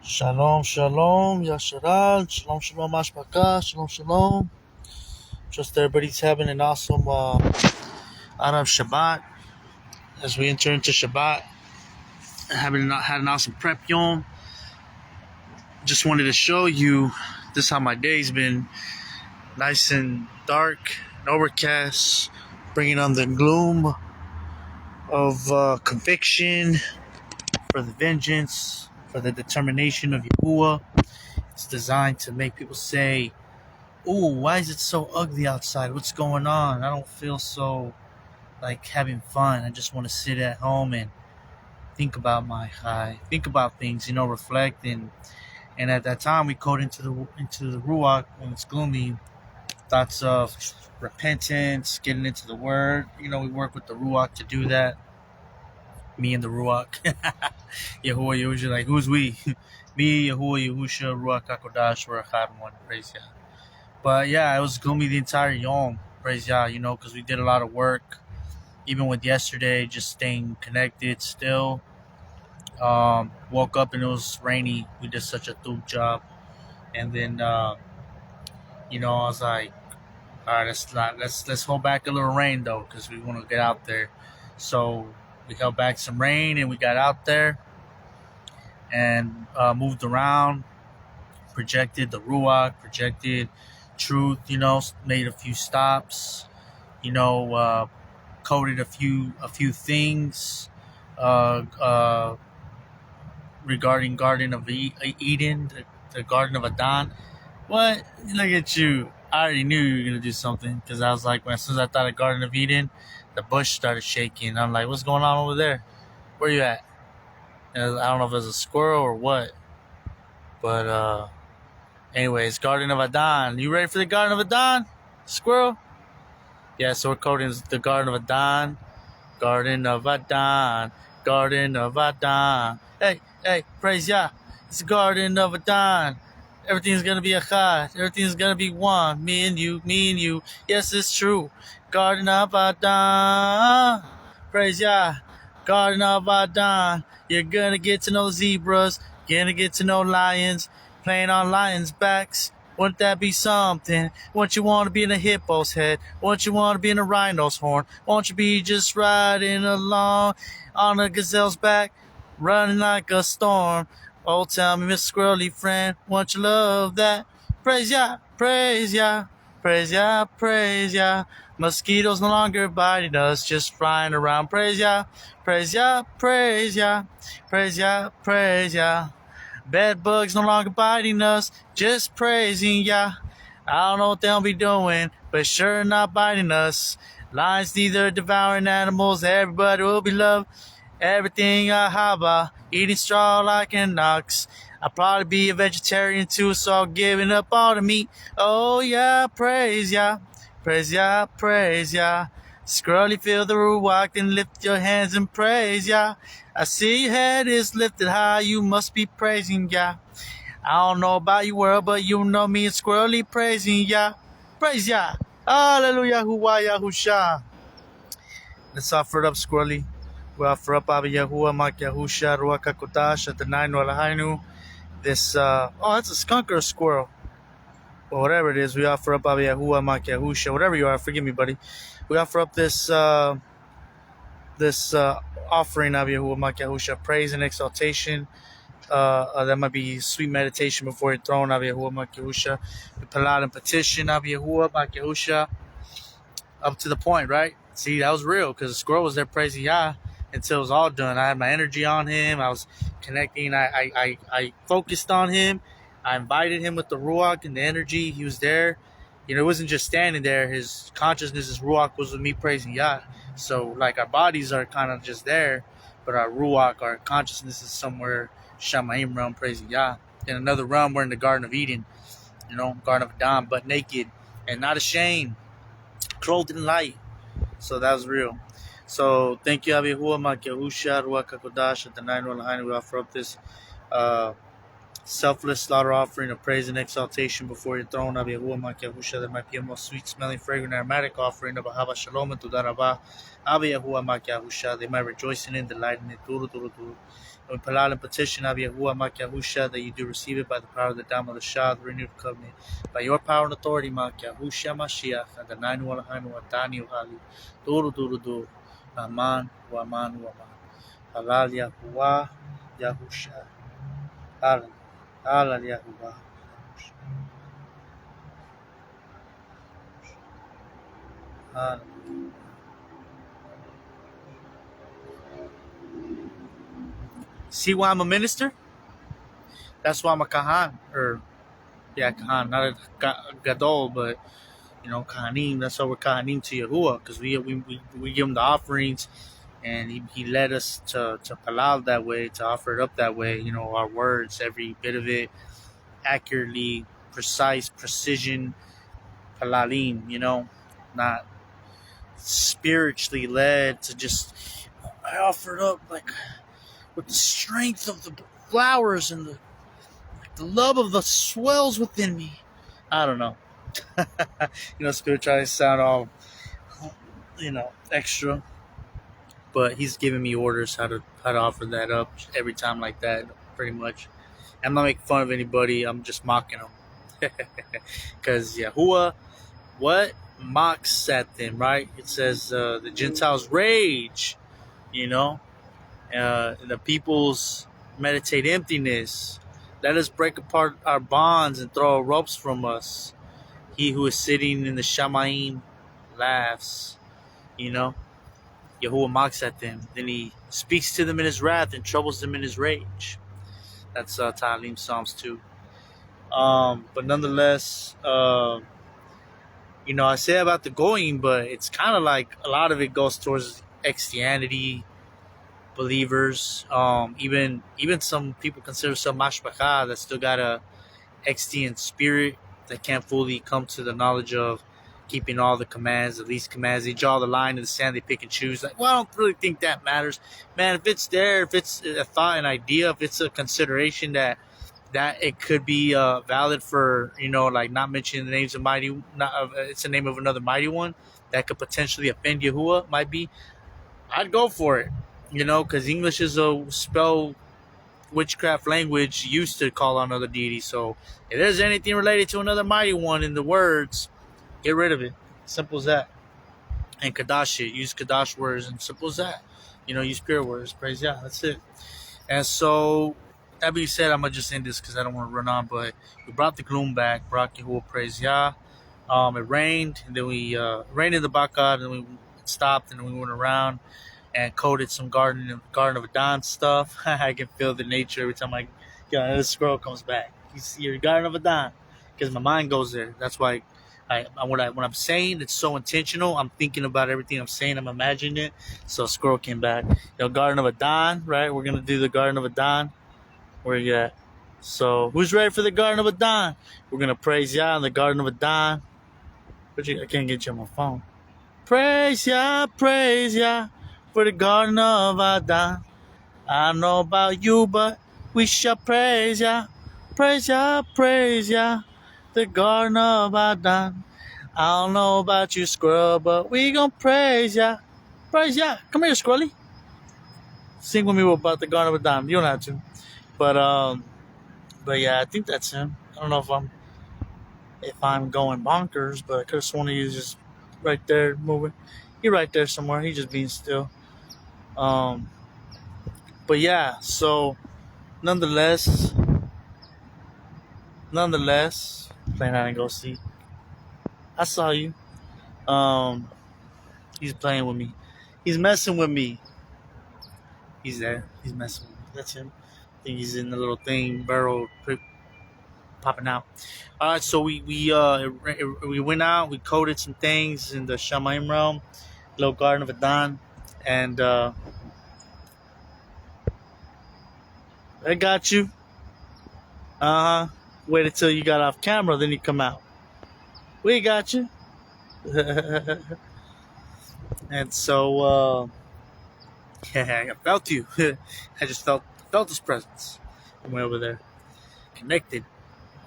Shalom, shalom, Yasharal, shalom, shalom, Ashbaka, shalom, shalom. Trust everybody's having an awesome Arab Shabbat as we enter into Shabbat. Having had an awesome prep yom. Just wanted to show you this is how my day's been. Nice and dark, and overcast, bringing on the gloom of conviction for the vengeance, for the determination of Yahuwah. It's designed to make people say, "Ooh, why is it so ugly outside? What's going on? I don't feel so like having fun. I just want to sit at home and think about my high, think about things, reflect." And at that time, we code into the ruach when it's gloomy. Thoughts of repentance, getting into the word. We work with the ruach to do that. Me and the ruach, Yahuwah Yahusha, like who's we? Me, Yahuwah Yahusha, Ruach Hakodesh, we're Echad one. Praise Yah. But yeah, it was gloomy the entire yom. Praise Yah, because we did a lot of work. Even with yesterday, just staying connected still. Woke up and it was rainy. We did such a dope job. And then, I was like, all right, let's hold back a little rain though, because we want to get out there. So we held back some rain and we got out there and moved around, projected the ruach, projected truth. Made a few stops. Coded a few things regarding Garden of Eden, the Garden of Adan. What? Look at you. I already knew you were going to do something because I was like, as soon as I thought of Garden of Eden, the bush started shaking. I'm like, what's going on over there? Where you at? And I don't know if it was a squirrel or what. But anyways, Garden of Adan. You ready for the Garden of Adan? Squirrel? Yeah, so we're coding the Garden of Adan. Garden of Adan. Garden of Adan. Hey, praise Yah. It's the Garden of Adan. Everything's going to be Echad. Everything's going to be one. Me and you. Yes, it's true. Garden of Adan. Praise Yah. Garden of Adan. You're going to get to know zebras. Going to get to know lions. Playing on lions' backs. Wouldn't that be something? Won't you want to be in a hippo's head? Won't you want to be in a rhino's horn? Won't you be just riding along on a gazelle's back, running like a storm? Oh, tell me, Miss Squirrely friend, won't you love that? Praise Yah, praise Yah, praise Yah, praise Yah. Mosquitoes no longer biting us, just flying around. Praise Yah, praise Yah, praise Yah, praise Yah, praise Yah. Bed bugs no longer biting us, just praising Yah. I don't know what they'll be doing, but sure not biting us. Lions neither devouring animals, everybody will be loved. Everything ahaba, eating straw like an ox. I'll probably be a vegetarian too, so I'm giving up all the meat. Oh yeah, praise Yah, praise Yah, praise Yah. Scrolly feel the ruach and lift your hands and praise Yah. I see your head is lifted high, you must be praising Yah. I don't know about your world, but you know me and Squirrely praising Yah. Praise Yah. Hallelujah, Yahuwah, Yahusha. Let's offer it up, Squirrely. We offer up Abba Yahuwah, Mak Yahusha, Ruach HaKodesh, Adonai Eloheinu. This, that's a skunk or a squirrel. Well, whatever it is, we offer up Abba Yahuwah, Mak Yahusha, whatever you are, forgive me, buddy. We offer up this offering of Yahuwah, Mak Yahusha, praise and exaltation. That might be sweet meditation before your throne, Abba Yahuwah, Mak Yahusha. We pull out and petition Abba Yahuwah, Mak Yahusha, up to the point, right? See, that was real because the squirrel was there praising Yah until it was all done. I had my energy on him. I was connecting. I focused on him. I invited him with the ruach and the energy. He was there. It wasn't just standing there. His consciousness, his ruach was with me praising Yah. So, like, our bodies are kind of just there, but our ruach, our consciousness is somewhere, Shamayim realm, praising Yah. In another realm, we're in the Garden of Eden, Garden of Adam, but naked and not ashamed, clothed in light. So that was real. So thank you, Abba Yahuwah, Mak Yahusha, Ruach HaKodesh, Adonai Eloheinu. We offer up this selfless slaughter offering of praise and exaltation before your throne, Abi Yahuwah Makiahusha, that might be a most sweet smelling, fragrant, aromatic offering of Ahava Shalom and Tudarabah, Abi Yahuwah Makiahusha, they might rejoice in it, delight in it, Turu Turu Turu. And we palal and petition Abi Yahuwah Makiahusha that you do receive it by the power of the Dam of the Shah, the renewed covenant. By your power and authority, Makiahusha Mashiach, and the Nainu Alahanu Atani Uhali, Turu Turu Turu, Aman, Waman, Waman. Halal Yahuwah, Yahusha. Halal. Halal Yahuwah. Halal. See why I'm a minister? That's why I'm a Kahan. Kahan. Not a Gadol, but, Kahanim. That's why we're Kahanim to Yahuwah, because we give him the offerings, and he led us to Palal that way, to offer it up that way. Our words, every bit of it, accurately, precise, precision, Palalim, not spiritually led to just, I offer it up like with the strength of the flowers and the love of the swells within me. I don't know. Spirituality sound all, extra. But he's giving me orders how to offer that up every time like that, pretty much. I'm not making fun of anybody. I'm just mocking them. Because Yahuwah, what? Mocks at them, right? It says the Gentiles rage, the peoples meditate emptiness. Let us break apart our bonds and throw ropes from us. He who is sitting in the Shamaim laughs, Yahuwah mocks at them. Then he speaks to them in his wrath and troubles them in his rage. That's Ta'alim Psalms 2. But nonetheless, I say about the going, but it's kind of like a lot of it goes towards Christianity believers. Even some people consider some mashpacha that still got a Extian spirit that can't fully come to the knowledge of keeping all the commands, the least commands. They draw the line in the sand, they pick and choose. Like, well, I don't really think that matters. Man, if it's there, if it's a thought, an idea, if it's a consideration that it could be valid for, like not mentioning the names of mighty, it's the name of another mighty one that could potentially offend Yahuwah, might be, I'd go for it, because English is a spell witchcraft language used to call on other deities. So if there's anything related to another mighty one in the words, get rid of it. Simple as that. And Kadash it. Use Kadash words, and simple as that. Use spirit words. Praise Yah. That's it. And so, that being said, I'm going to just end this because I don't want to run on. But we brought the gloom back. Brought Yahuwah. Praise Yah. It rained. And then we rained in the Bakad. And then we stopped. And then we went around and coated some Garden of Adon stuff. I can feel the nature every time this squirrel comes back. You see your Garden of Adon. Because my mind goes there. That's why when I'm saying, it's so intentional. I'm thinking about everything I'm saying. I'm imagining it. So squirrel came back. Garden of Adon, right? We're going to do the Garden of Adon. Where you at? So who's ready for the Garden of Adon? We're going to praise Yah in the Garden of Adon. I can't get you on my phone. Praise Yah for the Garden of Adon. I don't know about you, but we shall praise Yah. Praise Yah, the Garden of Adon. I don't know about you, squirrel, but we gonna praise Yah. Praise Yah. Come here, squirrely. Sing with me about the Garden of Adon. You don't have to. But yeah, I think that's him. I don't know if I'm going bonkers, but I could have sworn he was just right there moving. He right there somewhere. He just being still. But yeah, so nonetheless, playing hide and go seek. I saw you. He's playing with me. He's messing with me. He's there. He's messing with me. That's him. I think he's in the little thing, barrel popping out. All right, so we went out. We coated some things in the Shamaim realm, little Garden of Adon, and I got you. Wait until you got off camera, then you come out. We got you. And so, I felt you. I just felt his presence. I went over there. connected,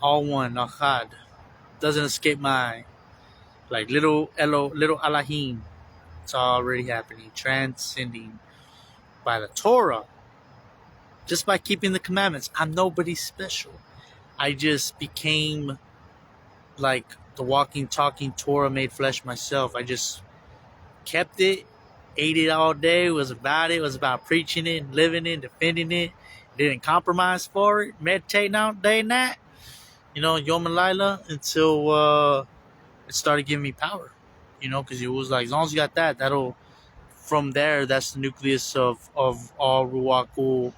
all one, Achad. Doesn't escape my like little Alahim. It's already happening, transcending by the Torah, just by keeping the commandments. I'm nobody special. I just became like the walking, talking Torah made flesh myself. I just kept it, ate it all day, was about it, was about preaching it, living it, defending it, didn't compromise for it, meditating all day and night, Yom and Lila, until it started giving me power, because it was like, as long as you got that, from there, that's the nucleus of all Ruach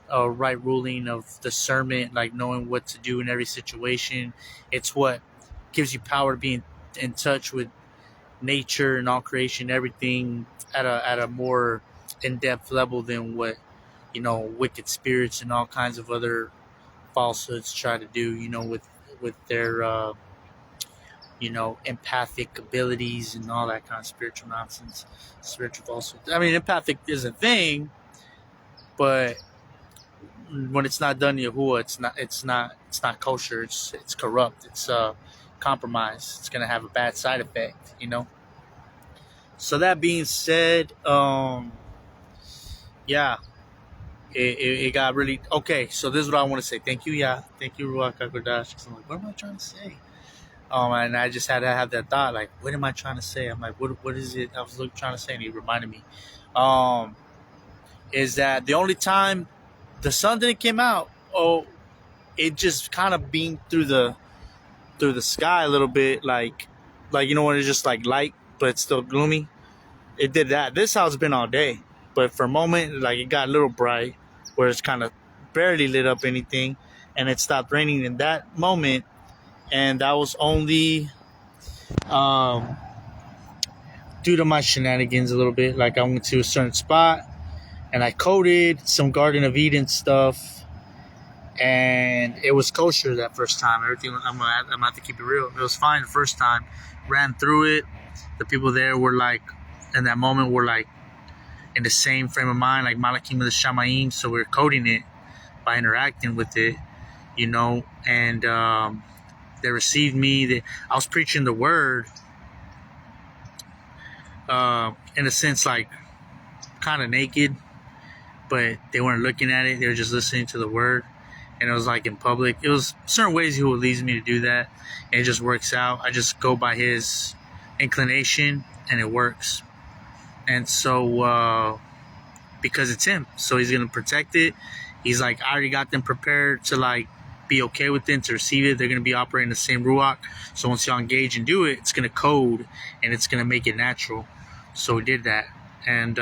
right ruling, of discernment, like knowing what to do in every situation. It's what gives you power to be in touch with nature and all creation, everything at a more in-depth level than what wicked spirits and all kinds of other falsehoods try to do, with their empathic abilities and all that kind of spiritual nonsense, spiritual falsehoods. I mean, empathic is a thing, but when it's not done Yahuwah, it's not kosher. It's corrupt. It's compromised. It's gonna have a bad side effect, So that being said, yeah, it got really okay. So this is what I want to say. Thank you, thank you, Ruach HaKodesh. Because I'm like, what am I trying to say? And I just had to have that thought, like, what am I trying to say? I'm like, what is it I was trying to say? And he reminded me, is that the only time the sun didn't come out, it just kind of beamed through the sky a little bit, like when it's just like light, but it's still gloomy. It did that. This house has been all day, but for a moment, like, it got a little bright, where it's kind of barely lit up anything, and it stopped raining in that moment. And that was only due to my shenanigans a little bit. Like, I went to a certain spot and I coded some Garden of Eden stuff, and it was kosher that first time. Everything, I'm gonna have to keep it real. It was fine the first time. Ran through it. The people there were like, in that moment, were like in the same frame of mind, like Malakim of the Shamayim. So we were coding it by interacting with it, and they received me. I was preaching the word, in a sense, like kind of naked, but they weren't looking at it. They were just listening to the word, and it was like in public. It was certain ways he leads me to do that, and it just works out. I just go by his inclination, and it works. And so, because it's him, so he's gonna protect it. He's like, I already got them prepared to like be okay with it, to receive it. They're going to be operating the same Ruach. So once y'all engage and do it, it's going to code and it's going to make it natural. So we did that. And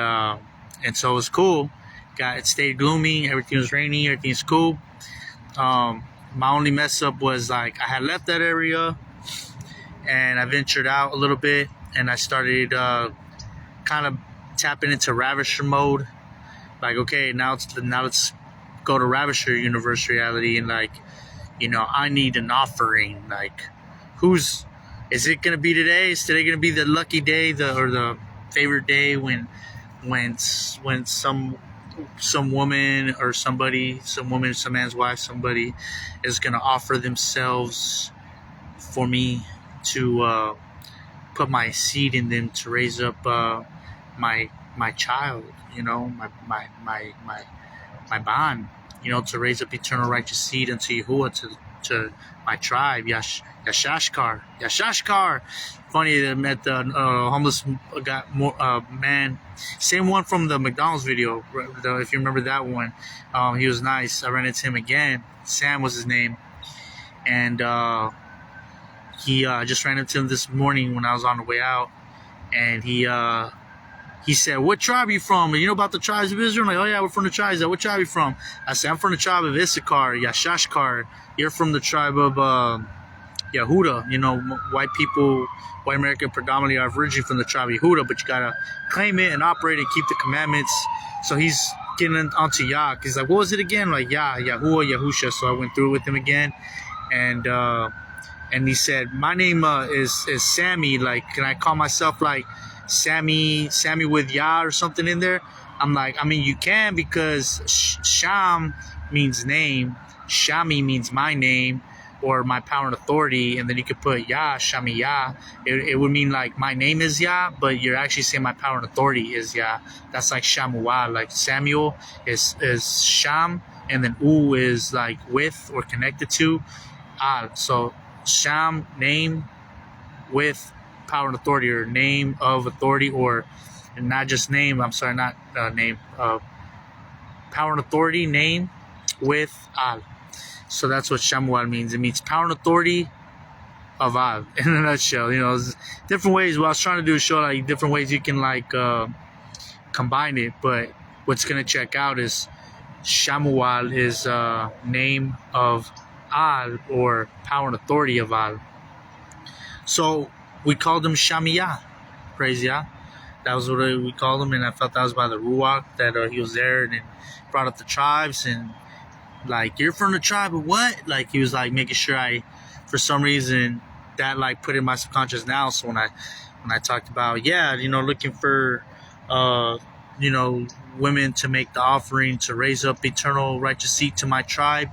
so it was cool. It stayed gloomy. Everything was rainy. Everything's cool. My only mess up was like, I had left that area and I ventured out a little bit, and I started kind of tapping into Ravisher mode. Like, okay, now let's go to Ravisher universe reality, and like, I need an offering. Like, is it gonna be today? Is today gonna be the lucky day, or the favorite day when some woman or somebody, some man's wife, somebody is gonna offer themselves for me to put my seed in them to raise up my child, my bond, to raise up eternal righteous seed unto Yahuwah, to my tribe, Yashashkar. Funny that I met the homeless man, same one from the McDonald's video, if you remember that one. He was nice. I ran into him again. Sam was his name, and he just ran into him this morning when I was on the way out, and he said, what tribe are you from? You know about the tribes of Israel? I'm like, oh yeah, we're from the tribes. What tribe are you from? I said, I'm from the tribe of Issachar, Yashashkar. You're from the tribe of Yehuda. White people, white American predominantly are originally from the tribe of Yehuda, but you gotta claim it and operate and keep the commandments. So he's getting onto Yah. He's like, what was it again? Like, Yahuwah, Yahusha. So I went through it with him again, and he said, my name is Sammy. Like, can I call myself like Sammy with Yah or something in there? I'm like, I mean, you can, because Sham means name, Shami means my name or my power and authority, and then you could put Yah, Shami Yah. It would mean like my name is Yah, but you're actually saying my power and authority is Yah. That's like Shamuah, like Samuel is Sham, and then U is like with or connected to Al. So Sham, name with power and authority, or name of authority, or not just name. I'm sorry, not name. Power and authority, name with Al. So that's what Shamuel means. It means power and authority of Al, in a nutshell. You know, different ways. What I was trying to do is show like different ways you can like combine it. But what's gonna check out is Shamuel is name of Al, or power and authority of Al. So we called him Shamiyah, praise Yah. That was what we called him, and I felt that was by the Ruach that he was there, and it brought up the tribes, and like, you're from the tribe of what? Like, he was like making sure for some reason, that like put in my subconscious now. So when I talked about, looking for, women to make the offering to raise up eternal righteous seed to my tribe,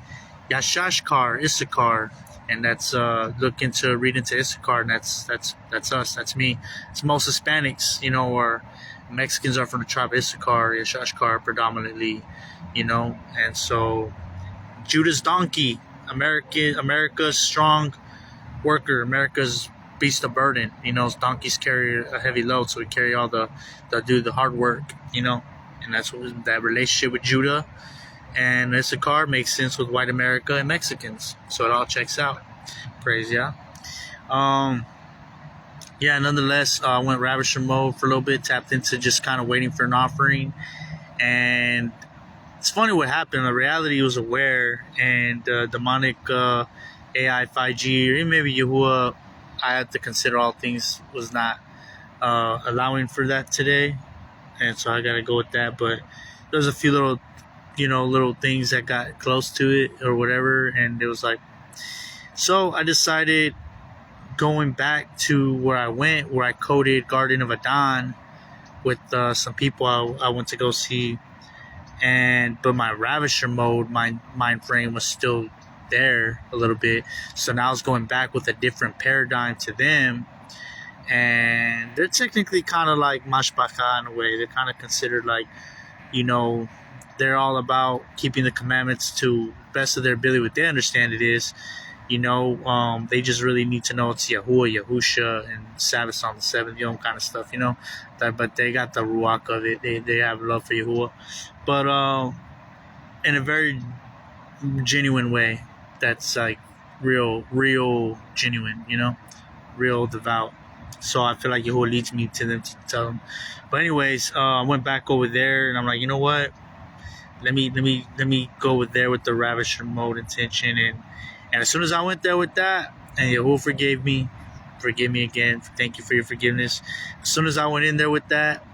Yashashkar, Issachar, and that's looking to read into Issachar, and that's us, that's me. It's most Hispanics, or Mexicans are from the tribe of Issachar, Yashashkar predominantly, and so Judah's donkey, America's strong worker, America's beast of burden. Donkeys carry a heavy load, so we carry all the do the hard work, and that's what that relationship with Judah and Issachar makes sense with white America and Mexicans. So it all checks out. Praise Yah. Nonetheless, I went ravisher mode for a little bit, tapped into just kind of waiting for an offering, and it's funny what happened. The reality was aware, and demonic AI 5G, or even maybe Yahuwah, I had to consider all things, was not allowing for that today, and so I got to go with that. But there's a few little things that got close to it or whatever, and it was like, so I decided, going back to where I coded Garden of Adon with some people I went to go see. But my ravisher mode, my mind frame was still there a little bit. So now I was going back with a different paradigm to them. And they're technically kind of like mashpacha in a way. They're kind of considered like, they're all about keeping the commandments to best of their ability. What they understand it is, they just really need to know it's Yahuwah, Yahusha, and Sabbath on the seventh, kind of stuff, but they got the ruach of it. They have love for Yahuwah, but in a very genuine way. That's like real genuine, real devout. So I feel like Yahuwah leads me to them to tell them. But anyways, I went back over there, and I'm like, you know what? Let me go over there with the ravisher mode intention, and as soon as I went there with that, and Yahuwah forgave me again. Thank you for your forgiveness. As soon as I went in there with that,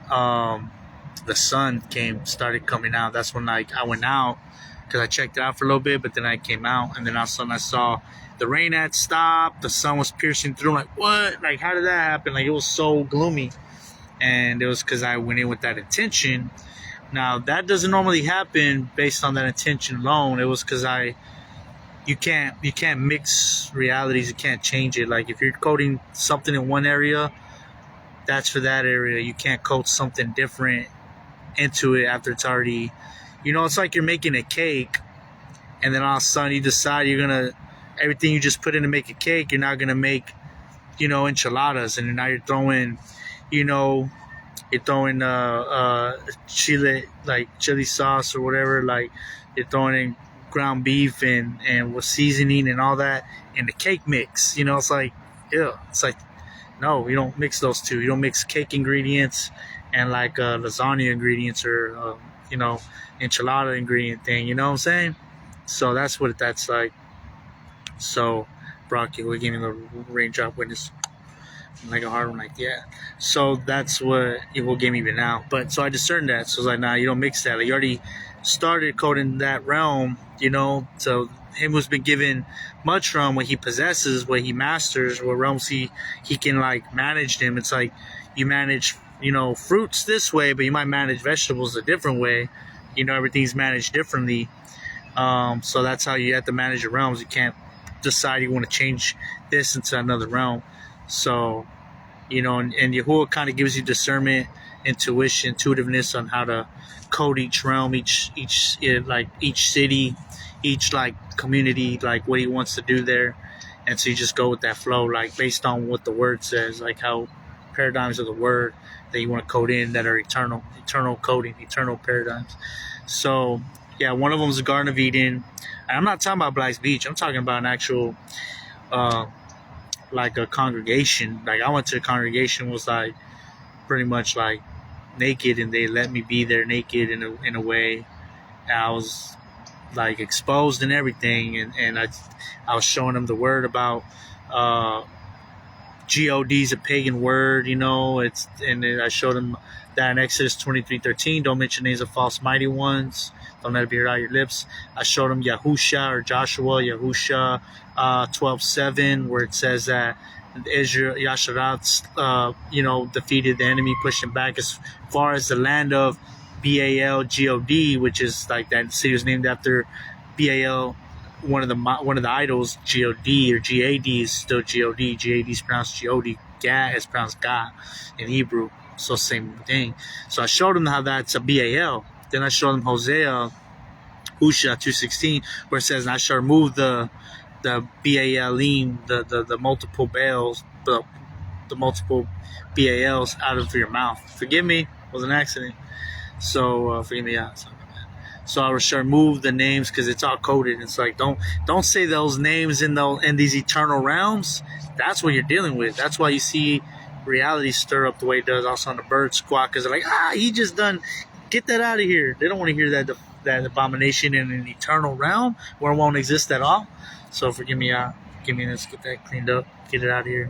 the sun started coming out. That's when I went out, because I checked it out for a little bit, but then I came out, and then all of a sudden I saw the rain had stopped, the sun was piercing through. I'm like, what? Like, how did that happen? Like, it was so gloomy, and it was because I went in with that intention. Now, that doesn't normally happen based on that intention alone. It was because you can't mix realities. You can't change it. Like, if you're coding something in one area, that's for that area. You can't code something different into it after it's already, it's like you're making a cake, and then all of a sudden you decide everything you just put in to make a cake, you're not gonna make, enchiladas, and now you're throwing, chili sauce or whatever, like you're throwing in ground beef and with seasoning and all that in the cake mix. It's like, ew. It's like, no, you don't mix those two. You don't mix cake ingredients and like lasagna ingredients or enchilada ingredient thing. You know what I'm saying? So that's what that's like. So Brocky, we gave me the raindrop witness, like a hard one, like, yeah. So that's what it will give me now. But so I discerned that. So I was like, nah, you don't mix that. Like, you already started coding that realm, so him who's been given much realm, what he possesses, what he masters, what realms he can like manage them. It's like you manage, fruits this way, but you might manage vegetables a different way. Everything's managed differently. So that's how you have to manage your realms. You can't decide you want to change this into another realm. So, and Yahuwah kind of gives you discernment, intuition, intuitiveness on how to code each realm, each city, each like community, like what he wants to do there. And so you just go with that flow, like based on what the word says, like how paradigms of the word that you want to code in that are eternal coding, eternal paradigms. So yeah, one of them is the Garden of Eden. And I'm not talking about Black's Beach. I'm talking about an actual, like a congregation. Like I went to a congregation, was like pretty much like naked, and they let me be there naked in a way. And I was like exposed and everything, and I was showing them the word about God is a pagan word, and I showed them that in Exodus 23:13, don't mention names of false mighty ones, don't let it be heard out of your lips. I showed them Yahusha or Yahusha 12:7, where it says that Israel Yasharat defeated the enemy, pushed him back as far as the land of Baal, which is like that city was named after Baal. One of the idols, God or Gad, is still God. Gad is pronounced God. Gad is pronounced God in Hebrew. So same thing. So I showed them how that's a Baal. Then I showed them Hosea, Husha 2:16, where it says, "I shall remove the Baalim, the multiple Baals, the multiple Baals out of your mouth." Forgive me, it was an accident. So forgive me, yeah. So I shall remove the names because it's all coded. It's like don't say those names in these eternal realms. That's what you're dealing with. That's why you see reality stir up the way it does. Also on the bird squawk, because they're like, he just done. Get that out of here. They don't want to hear that abomination in an eternal realm where it won't exist at all. So forgive me, let's get that cleaned up. Get it out of here.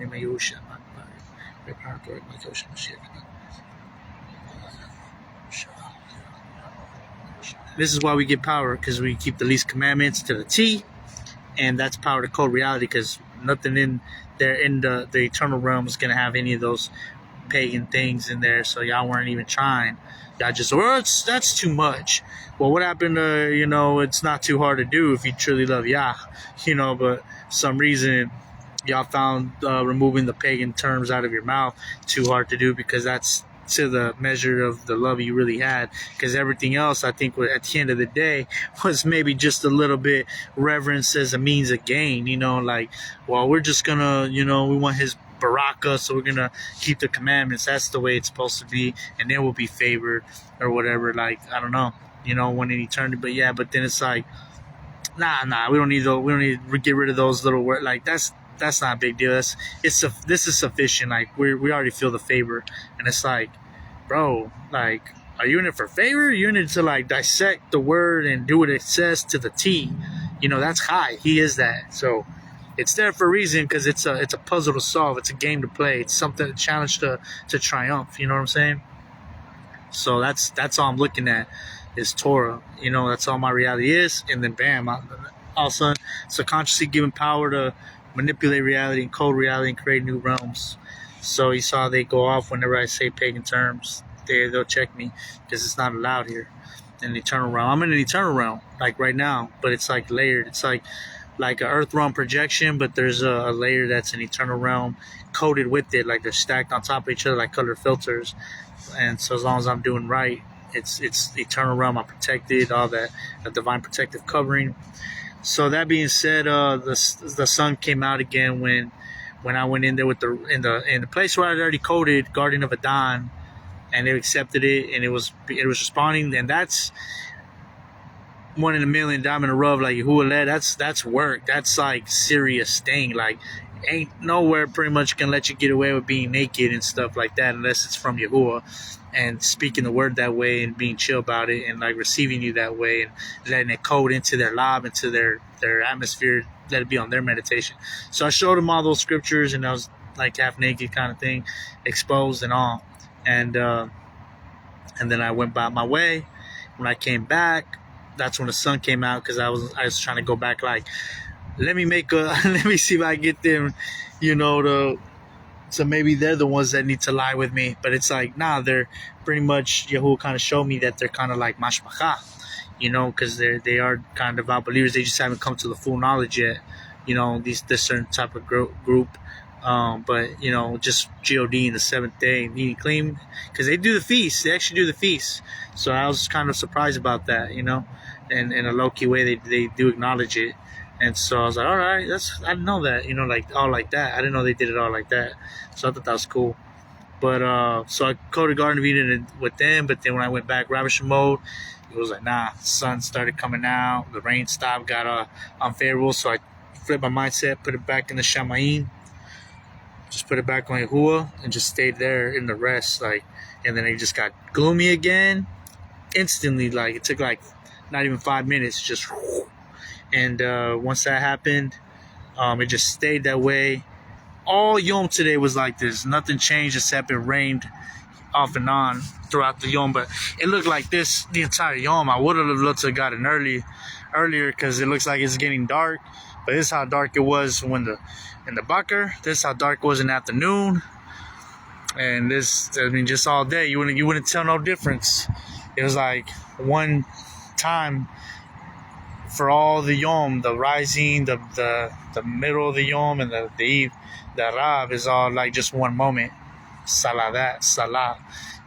This is why we get power, because we keep the least commandments to the T, and that's power to code reality, because nothing in there in the eternal realm is going to have any of those pagan things in there, so y'all weren't even trying. Y'all just, that's too much. Well, what happened to, it's not too hard to do if you truly love Yah, but some reason y'all found removing the pagan terms out of your mouth too hard to do, because that's to the measure of the love you really had, because everything else, I think, at the end of the day, was maybe just a little bit reverence as a means of gain, like, well, we're just gonna, we want his baraka, so we're gonna keep the commandments. That's the way it's supposed to be, and then we'll be favored or whatever. Like, I don't know, when in eternity. But then it's like, nah, we don't need to get rid of those little words. Like, that's not a big deal. This is sufficient. Like, we already feel the favor, and it's like, bro, like, are you in it for favor? Are you in it to like dissect the word and do what it says to the T? That's high. He is that. So it's there for a reason, because it's a puzzle to solve. It's a game to play. It's something, a challenge to triumph. You know what I'm saying? So that's all I'm looking at is Torah. That's all my reality is, and then bam, all of a sudden, subconsciously given power to manipulate reality and code reality and create new realms. So you saw they go off whenever I say pagan terms. They'll check me, because it's not allowed here in the eternal realm. I'm in an eternal realm like right now, but it's like layered. It's like an earth realm projection, but there's a layer that's an eternal realm coated with it, like they're stacked on top of each other like color filters. And so as long as I'm doing right, it's the eternal realm. I'm protected, all that, a divine protective covering. So that being said, the sun came out again when I went in there with in the place where I'd already coded Garden of Eden, and they accepted it, and it was responding. And that's 1 in a million, diamond in the rough, like Yahuwah led. That's work. That's like serious thing. Like, ain't nowhere pretty much can let you get away with being naked and stuff like that unless it's from Yahuwah and speaking the word that way and being chill about it and like receiving you that way and letting it code into their lob, into their atmosphere, let it be on their meditation. So I showed them all those scriptures, and I was like half naked kind of thing, exposed and all. And then I went about my way. When I came back, that's when the sun came out, because I was trying to go back, like, let me see if I get them, so maybe they're the ones that need to lie with me. But it's like, nah, they're pretty much, Yahuwah kind of showed me that they're kind of like mashmacha, because they are kind of devout believers. They just haven't come to the full knowledge yet. This certain type of group. But just God in the seventh day, eating clean, because they do the feast. They actually do the feast. So I was kind of surprised about that. And in a low key way, they do acknowledge it. And so I was like, all right, I didn't know that. Like all like that. I didn't know they did it all like that. So I thought that was cool. But so I go to Garden of Eden with them. But then when I went back ravisher mode, it was like, nah. The sun started coming out. The rain stopped. Got unfavorable. So I flipped my mindset, put it back in the Shamayim, just put it back on Yahuwah, and just stayed there in the rest. And then it just got gloomy again instantly. It took not even 5 minutes. Just and once that happened, it just stayed that way. All Yom today was like this. Nothing changed except it rained off and on throughout the Yom. But it looked like this the entire Yom. I would have loved to have gotten earlier because it looks like it's getting dark. But this is how dark it was in the Bakr. This is how dark it was in the afternoon. And just all day, you wouldn't tell no difference. It was like one time for all the Yom, the rising, the middle of the Yom, and the Eve, the Rab is all like just one moment. Salah.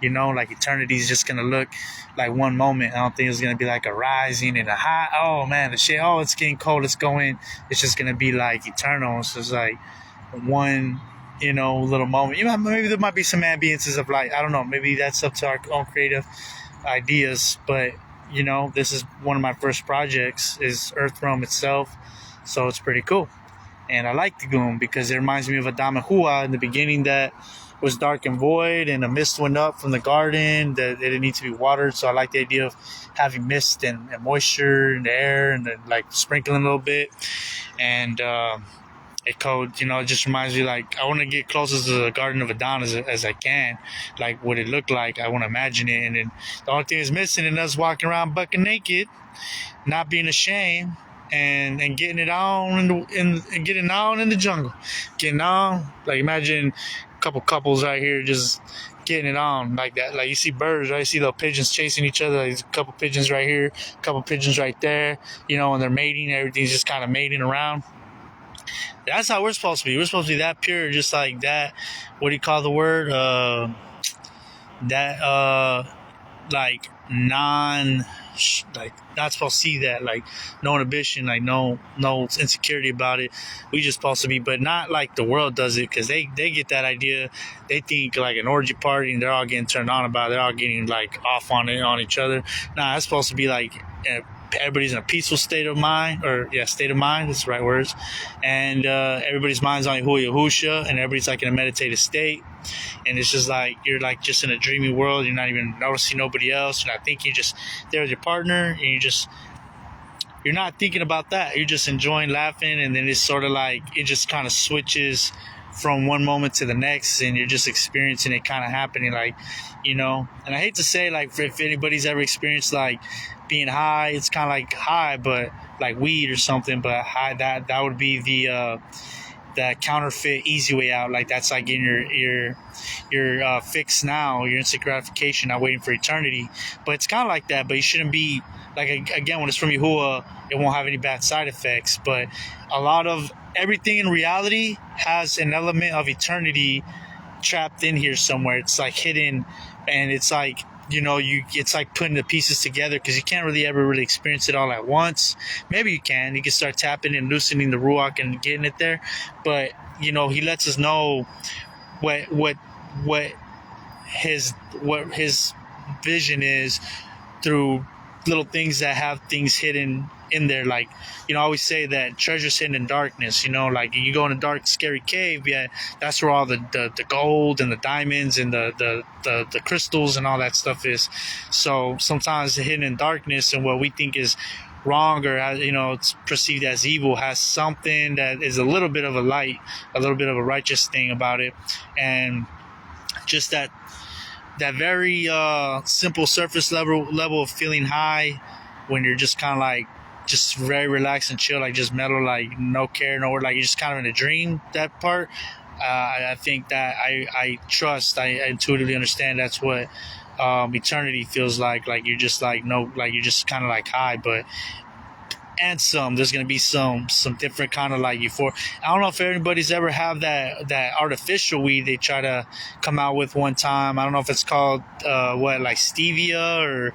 Eternity is just gonna look like one moment. I don't think it's gonna be like a rising and a high. Oh man, the shit. Oh, it's getting cold. It's going. It's just gonna be like eternal. So it's like one, little moment. Maybe there might be some ambiances of I don't know. Maybe that's up to our own creative ideas. But this is one of my first projects. Is Earth Realm itself, so it's pretty cool. And I like the gloom because it reminds me of Adam and Hua in the beginning that was dark and void, and a mist went up from the garden that it didn't need to be watered. So I like the idea of having mist and moisture in the air, and then sprinkling a little bit. And it just reminds me I want to get closest to the Garden of Eden as I can, what it looked like. I want to imagine it, and then the only thing is missing is us walking around buck naked, not being ashamed. And getting it on and getting on in the jungle, getting on. Imagine a couple couples right here just getting it on like that. You see birds, right? You see little pigeons chasing each other. There's a couple pigeons right here, a couple pigeons right there. And they're mating. Everything's just kind of mating around. That's how we're supposed to be. We're supposed to be that pure, just like that. What do you call the word? Not supposed to see that, no inhibition, no insecurity about it. We just supposed to be, but not like the world does it, because they get that idea. They think an orgy party and they're all getting turned on about it. They're all getting off on each other. Nah, it's supposed to be everybody's in a peaceful state of mind, state of mind, that's the right words. And everybody's mind's on Yahusha, and everybody's in a meditative state. And it's just you're just in a dreamy world. You're not even noticing nobody else. You're not thinking. You're just there with your partner, and you're not thinking about that. You're just enjoying laughing, and then it's sort of it just kind of switches from one moment to the next, and you're just experiencing it kind of happening, And I hate to say, if anybody's ever experienced being high, it's kind of high, but weed or something. But high, that would be the counterfeit easy way out. That's getting your fix now, your instant gratification, not waiting for eternity. But it's kind of like that. But you shouldn't be again, when it's from Yahuwah, it won't have any bad side effects. But a lot of everything in reality has an element of eternity trapped in here somewhere. It's hidden, and it's it's putting the pieces together, because you can't ever experience it all at once. Maybe you can start tapping and loosening the ruach and getting it there, but he lets us know what his vision is through little things that have things hidden in there. I always say that treasure's hidden in darkness. You go in a dark, scary cave, that's where all the gold and the diamonds and the crystals and all that stuff is. So sometimes the hidden in darkness, and what we think is wrong, or it's perceived as evil, has something that is a little bit of a light, a little bit of a righteous thing about it. And just that very simple surface level of feeling high, when you're just kind of just very relaxed and chill, just mellow, no care, nowhere, you're just kind of in a dream. That part, I think that I trust, I intuitively understand that's what eternity feels like you're just like no, like you're just kind of like high, but and there's gonna be some different kind of like euphoria. I don't know if everybody's ever have that artificial weed they try to come out with one time. I don't know if it's called like stevia or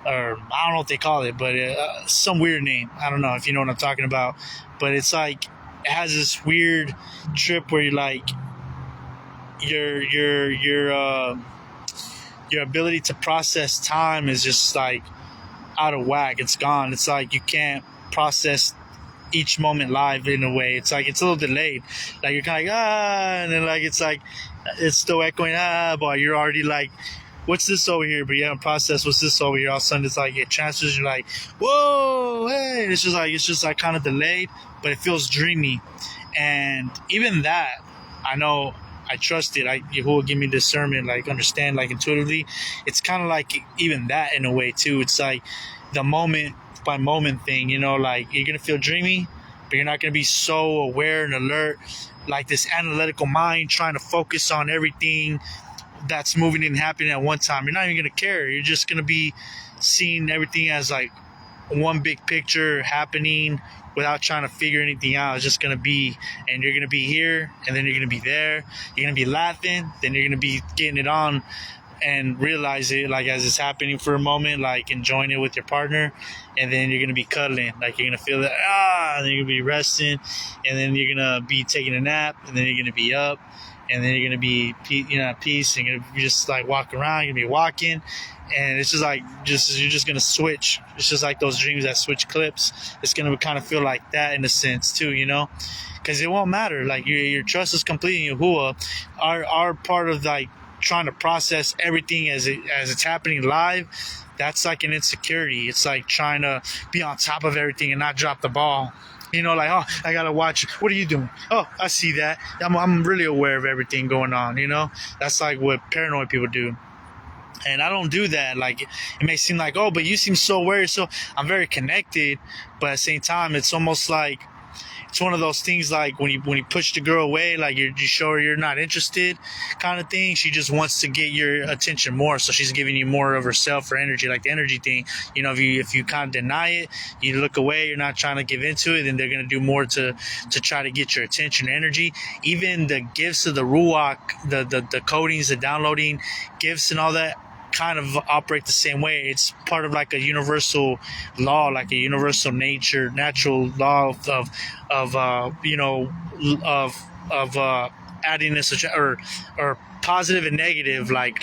I don't know what they call it, but some weird name. I don't know if you know what I'm talking about, but it's like it has this weird trip where you're like your ability to process time is just like out of whack. It's gone. It's like you can't process each moment live in a way. It's like it's a little delayed. Like you're kind of like and then like it's still echoing but you're already like, what's this over here? But you haven't processed what's this over here. All of a sudden it's like it transfers. You're like, whoa, hey! It's just like kind of delayed, but it feels dreamy. And even that, I know. I trust it. Who will give me discernment, like understand, like intuitively. It's kind of like even that in a way too. It's like the moment by moment thing, like you're gonna feel dreamy, but you're not gonna be so aware and alert, like this analytical mind trying to focus on everything that's moving and happening at one time. You're not even gonna care. You're just gonna be seeing everything as like one big picture happening without trying to figure anything out. It's just going to be, and you're going to be here, and then you're going to be there. You're going to be laughing, then you're going to be getting it on and realize it like as it's happening for a moment, like enjoying it with your partner, and then you're going to be cuddling, like you're going to feel that, and then you're going to be resting, and then you're going to be taking a nap, and then you're going to be up, and then you're going to be, at peace, and you're going to be just like walking around, you're going to be walking, and it's just like, you're just going to switch. It's just like those dreams that switch clips. It's going to kind of feel like that in a sense too, because it won't matter. Like your trust is complete in your hua. Our part of like trying to process everything as it's happening live, that's like an insecurity. It's like trying to be on top of everything and not drop the ball. Like, oh, I gotta watch. What are you doing? Oh, I see that. I'm really aware of everything going on. That's like what paranoid people do. And I don't do that. Like, it may seem like, oh, but you seem so aware. So I'm very connected. But at the same time, it's almost like, it's one of those things like when you push the girl away, like you show her you're not interested kind of thing. She just wants to get your attention more. So she's giving you more of herself, her energy, like the energy thing. If you kind of deny it, you look away, you're not trying to give into it, then they're going to do more to try to get your attention, energy. Even the gifts of the Ruach, the codings, the downloading gifts and all that, kind of operate the same way. It's part of like a universal law, like a universal natural law of adding this or positive and negative, like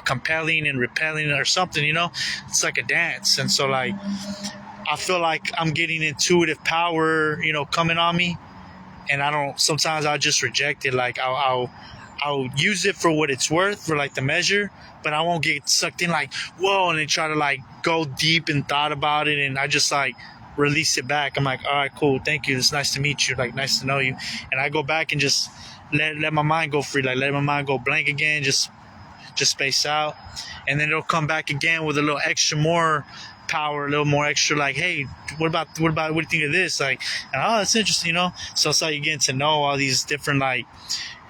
compelling and repelling or something. It's like a dance. And so like I feel like I'm getting intuitive power, coming on me, and sometimes I'll just reject it. Like I'll use it for what it's worth, for like the measure, but I won't get sucked in like, whoa, and then try to like go deep and thought about it, and I just like release it back. I'm like, all right, cool, thank you, it's nice to meet you, like nice to know you, and I go back and just let my mind go free, like let my mind go blank again, just space out, and then it'll come back again with a little extra more power, a little more extra, like, hey, what do you think of this, like, and oh, that's interesting, so it's like you getting to know all these different like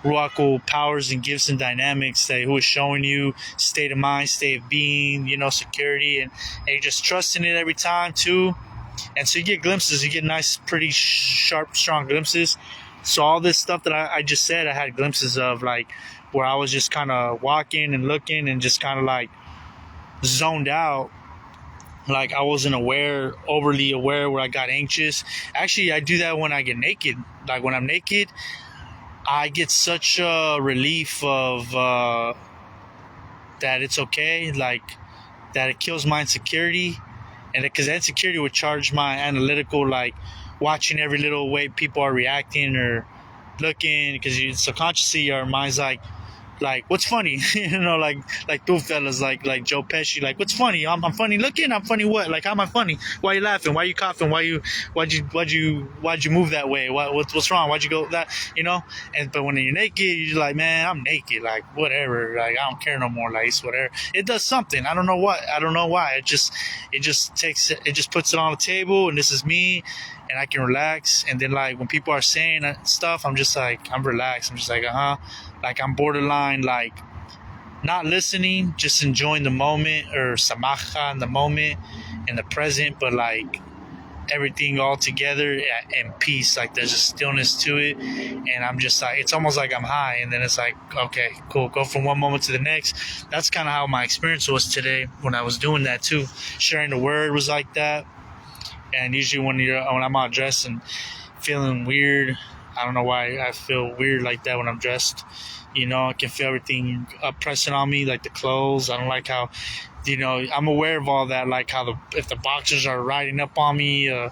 Ruach powers and gifts and dynamics that who is showing you state of mind, state of being, security, and you're just trusting it every time too. And so you get glimpses, you get nice, pretty sharp, strong glimpses. So all this stuff that I just said, I had glimpses of, like where I was just kind of walking and looking and just kind of like zoned out. Like I wasn't overly aware where I got anxious. Actually, I do that when I get naked. Like when I'm naked, I get such a relief of that it's okay, like that it kills my insecurity, and because insecurity would charge my analytical, like watching every little way people are reacting or looking, because you subconsciously your mind's like what's funny, like two fellas, like Joe Pesci, like what's funny? I'm funny looking. I'm funny what? Like how am I funny? Why you laughing? Why you coughing? Why'd you move that way? What's wrong? Why'd you go that? And but when you're naked, you're like, man, I'm naked. Like whatever. Like I don't care no more. Like it's whatever. It does something. I don't know what. I don't know why. It just takes it. It just puts it on the table, and this is me. And I can relax, and then like when people are saying stuff, I'm just like, I'm relaxed. I'm just like, like I'm borderline, like not listening, just enjoying the moment, or samacha in the moment, in the present, but like everything all together and peace. Like there's a stillness to it, and I'm just like, it's almost like I'm high, and then it's like, okay, cool, go from one moment to the next. That's kind of how my experience was today when I was doing that too. Sharing the word was like that. And usually when I'm all dressed and feeling weird, I don't know why I feel weird like that when I'm dressed. I can feel everything pressing on me, like the clothes. I don't like how, I'm aware of all that, like how if the boxers are riding up on me, I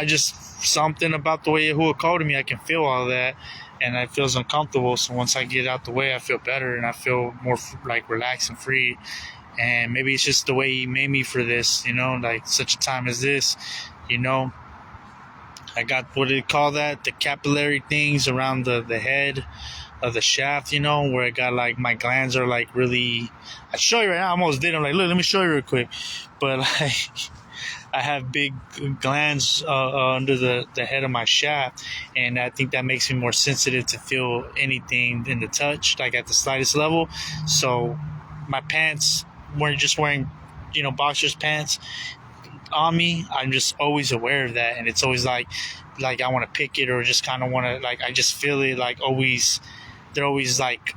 just, something about the way Yahuwah called me, I can feel all that, and it feels uncomfortable. So once I get out the way, I feel better, and I feel more like relaxed and free. And maybe it's just the way he made me for this, like such a time as this, I got, what do they call that? The capillary things around the head of the shaft, where I got like my glands are like really. I show you right now. I almost did. I'm like, look, let me show you real quick. But like, I have big glands under the head of my shaft, and I think that makes me more sensitive to feel anything in the touch, like at the slightest level. So my pants weren't just wearing, boxers pants on me. I'm just always aware of that, and it's always like I want to pick it, or just kind of want to, like, I just feel it, like always, they're always like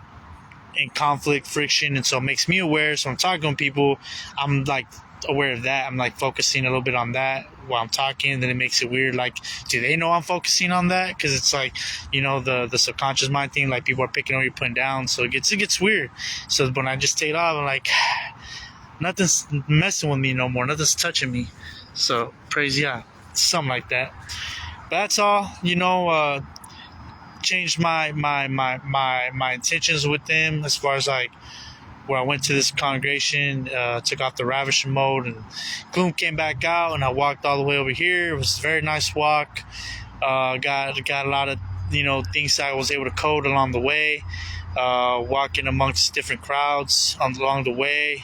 in conflict, friction, and so it makes me aware. So I'm talking to people, I'm like aware of that. I'm like focusing a little bit on that while I'm talking. Then it makes it weird. Like, do they know I'm focusing on that? Because it's like, the subconscious mind thing. Like people are picking on you, putting down. So it gets weird. So when I just take it off, I'm like, nothing's messing with me no more. Nothing's touching me. So praise Yah, something like that. But that's all. Changed my intentions with them as far as like where I went to this congregation, took off the ravisher mode, and gloom came back out, and I walked all the way over here. It was a very nice walk. Got a lot of things I was able to code along the way. Walking amongst different crowds along the way.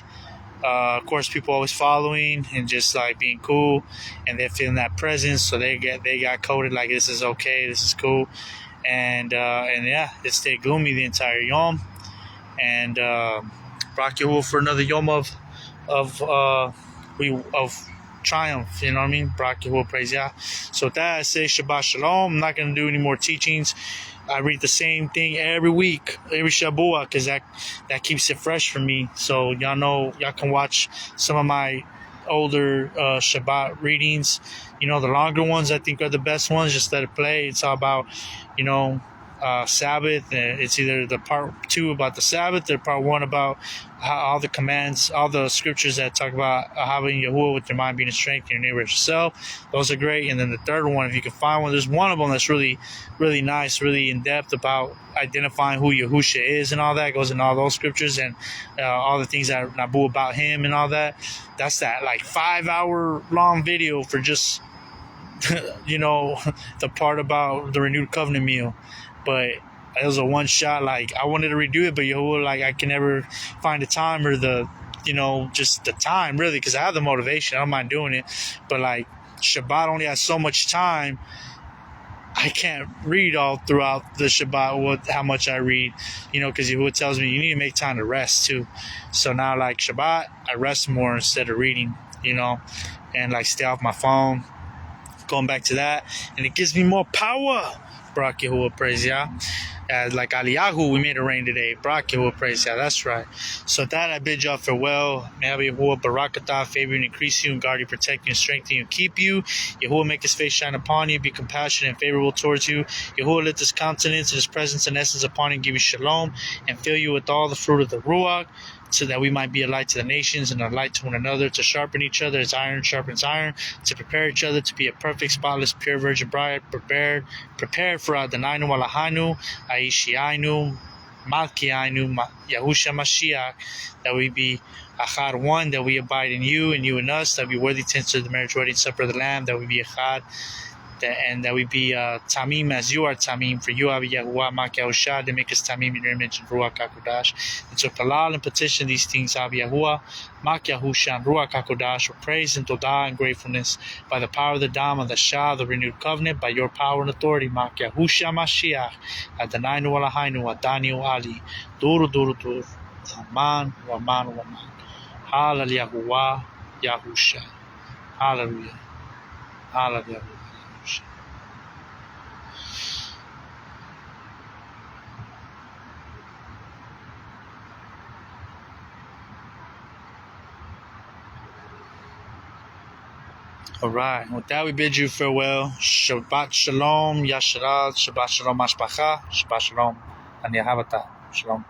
Of course, people always following and just like being cool, and they're feeling that presence, so they got coded like this is okay, this is cool, and yeah, it stayed gloomy the entire yom, and Barak Yahuwah for another yom of triumph. You know what I mean? Barak Yahuwah, praise Yah. So with that, I say Shabbat Shalom. I'm not going to do any more teachings. I read the same thing every week, every Shabbat, because that keeps it fresh for me. So y'all can watch some of my older Shabbat readings. The longer ones I think are the best ones. Just let it play. It's all about, Sabbath. It's either the part 2 about the Sabbath or part 1 about all the commands, all the scriptures that talk about having Yahuwah with your mind, being in strength, and your neighbor as yourself. Those are great. And then the third one, if you can find one, there's one of them that's really, really nice, really in depth about identifying who Yahusha is and all that. It goes in all those scriptures and all the things that Nabu about him and all that. That's that like 5-hour long video for just the part about the renewed covenant meal. But it was a one shot. Like I wanted to redo it, but Yahuwah, like I can never find the time or the just the time really, because I have the motivation. I don't mind doing it, but like Shabbat only has so much time. I can't read all throughout the Shabbat how much I read, because Yahuwah tells me you need to make time to rest too. So now like Shabbat, I rest more instead of reading, and like stay off my phone, going back to that, and it gives me more power. Barak Yahuwah, praise Yah. Like Aliyahu, we made it rain today. Barak Yahuwah, praise Yah. That's right. So with that, I bid y'all farewell. May Yahuwah Barakatah favor and increase you, and guard you, protect you, and strengthen you, and keep you. Yahuwah make his face shine upon you, be compassionate and favorable towards you. Yahuwah lift his countenance and his presence and essence upon you, and give you shalom, and fill you with all the fruit of the Ruach, so that we might be a light to the nations and a light to one another, to sharpen each other as iron sharpens iron, to prepare each other to be a perfect, spotless, pure virgin bride, prepared for Adonai Walahanu, Aishiainu, Malkiainu, Yahusha Mashiach, that we be Achad one, that we abide in you and you in us, that we worthy to enter the marriage wedding supper of the Lamb, that we be Achad, that we be Tamim as you are Tamim. For you, Abba Yahuwah, Mak Yahushua, to make us Tamim in your image in Ruach HaKodesh. And to halal and petition these things, Abba Yahuwah, Mak Yahushua, and Ruach HaKodesh, with praise and todah and gratefulness, by the power of the Dam of the Shah, the renewed covenant, by your power and authority, Mak Yahushua Mashiach, Adonai Nu Eloheinu, Adani Ali, Duru Duru Dur, Aman, Raman, Raman. Hallelujah, Yahuwah, Yahusha. Hallelujah. Hallelujah. All right. With that, we bid you farewell. Shabbat shalom, Yasharal, Shabbat shalom, Mashpacha, Shabbat shalom, and Yahavata. Shalom.